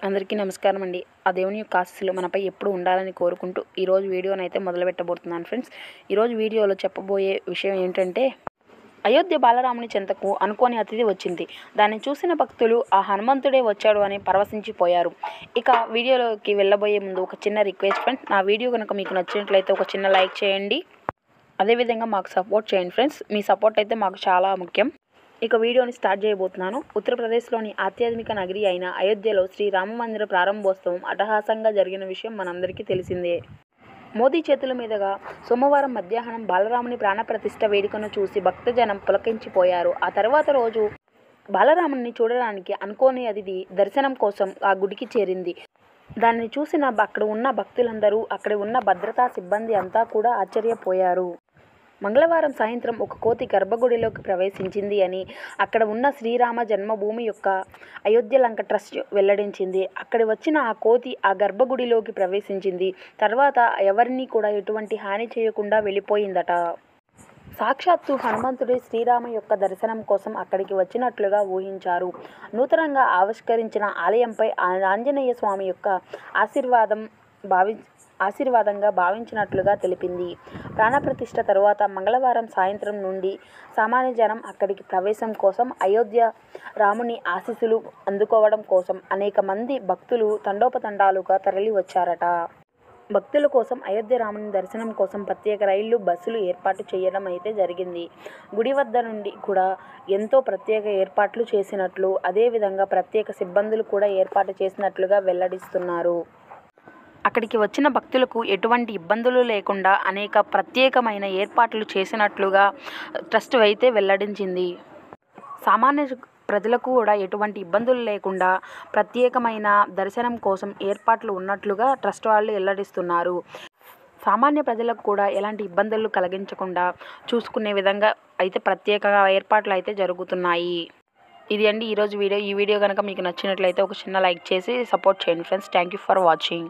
అందరికీ నమస్కారం అండి. ఆ దేవుని యొక్క ఆశీస్సులు మనపై ఎప్పుడు ఉండాలని కోరుకుంటూ ఈరోజు వీడియోనైతే మొదలుపెట్టబోతున్నాను ఫ్రెండ్స్. ఈరోజు వీడియోలో చెప్పబోయే విషయం ఏంటంటే, అయోధ్య బాలరాముని చెంతకు అనుకోని అతిథి వచ్చింది. దాన్ని చూసిన భక్తులు ఆ హనుమంతుడే వచ్చాడు అని పరవశించిపోయారు. ఇక వీడియోలోకి వెళ్ళబోయే ముందు ఒక చిన్న రిక్వెస్ట్ ఫ్రెండ్స్, నా వీడియో కనుక మీకు నచ్చినట్లయితే ఒక చిన్న లైక్ చేయండి. అదేవిధంగా మాకు సపోర్ట్ చేయండి ఫ్రెండ్స్. మీ సపోర్ట్ అయితే మాకు చాలా ముఖ్యం. ఇక వీడియోని స్టార్ట్ చేయబోతున్నాను. ఉత్తరప్రదేశ్లోని ఆధ్యాత్మిక నగరి అయిన అయోధ్యలో శ్రీరామ మందిర ప్రారంభోత్సవం అట్టహాసంగా జరిగిన విషయం మనందరికీ తెలిసిందే. మోదీ చేతుల మీదుగా సోమవారం మధ్యాహ్నం బాలరాముని ప్రాణప్రతిష్ఠ వేడుకను చూసి భక్తజనం పులకించిపోయారు. ఆ తర్వాత రోజు బాలరాముని చూడడానికి అనుకోని అతిథి దర్శనం కోసం ఆ గుడికి చేరింది. దాన్ని చూసిన అక్కడ ఉన్న భక్తులందరూ, అక్కడ ఉన్న భద్రతా సిబ్బంది అంతా కూడా ఆశ్చర్యపోయారు. మంగళవారం సాయంత్రం ఒక కోతి గర్భగుడిలోకి ప్రవేశించింది అని అక్కడ ఉన్న శ్రీరామ జన్మభూమి యొక్క అయోధ్య లంక ట్రస్ట్ వెల్లడించింది. అక్కడి వచ్చిన ఆ కోతి ఆ గర్భగుడిలోకి ప్రవేశించింది. తర్వాత ఎవరిని కూడా ఎటువంటి హాని చేయకుండా వెళ్ళిపోయిందట. సాక్షాత్తు హనుమంతుడే శ్రీరామ యొక్క దర్శనం కోసం అక్కడికి వచ్చినట్లుగా ఊహించారు. నూతనంగా ఆవిష్కరించిన ఆలయంపై ఆంజనేయ స్వామి యొక్క ఆశీర్వాదంగా భావించినట్లుగా తెలిపింది. ప్రాణప్రతిష్ఠ తరువాత మంగళవారం సాయంత్రం నుండి సామాన్య జనం అక్కడికి ప్రవేశం కోసం, అయోధ్య రాముని ఆశీస్సులు అందుకోవడం కోసం అనేక మంది భక్తులు తండోపతండాలుగా తరలి వచ్చారట. భక్తుల కోసం అయోధ్య రాముని దర్శనం కోసం ప్రత్యేక రైళ్లు, బస్సులు ఏర్పాటు చేయడం అయితే జరిగింది. గుడి వద్ద నుండి కూడా ఎంతో ప్రత్యేక ఏర్పాట్లు చేసినట్లు, అదేవిధంగా ప్రత్యేక సిబ్బందులు కూడా ఏర్పాటు చేసినట్లుగా వెల్లడిస్తున్నారు. అక్కడికి వచ్చిన భక్తులకు ఎటువంటి ఇబ్బందులు లేకుండా అనేక ప్రత్యేకమైన ఏర్పాట్లు చేసినట్లుగా ట్రస్ట్ అయితే వెల్లడించింది. సామాన్య ప్రజలకు కూడా ఎటువంటి ఇబ్బందులు లేకుండా ప్రత్యేకమైన దర్శనం కోసం ఏర్పాట్లు ఉన్నట్లుగా ట్రస్ట్ వాళ్ళు వెల్లడిస్తున్నారు. సామాన్య ప్రజలకు కూడా ఎలాంటి ఇబ్బందులు కలిగించకుండా చూసుకునే విధంగా అయితే ప్రత్యేక ఏర్పాట్లు అయితే జరుగుతున్నాయి. ఇది అండి ఈరోజు వీడియో. ఈ వీడియో కనుక మీకు నచ్చినట్లయితే ఒక చిన్న లైక్ చేసి సపోర్ట్ చేయండి friends. Thank you for watching.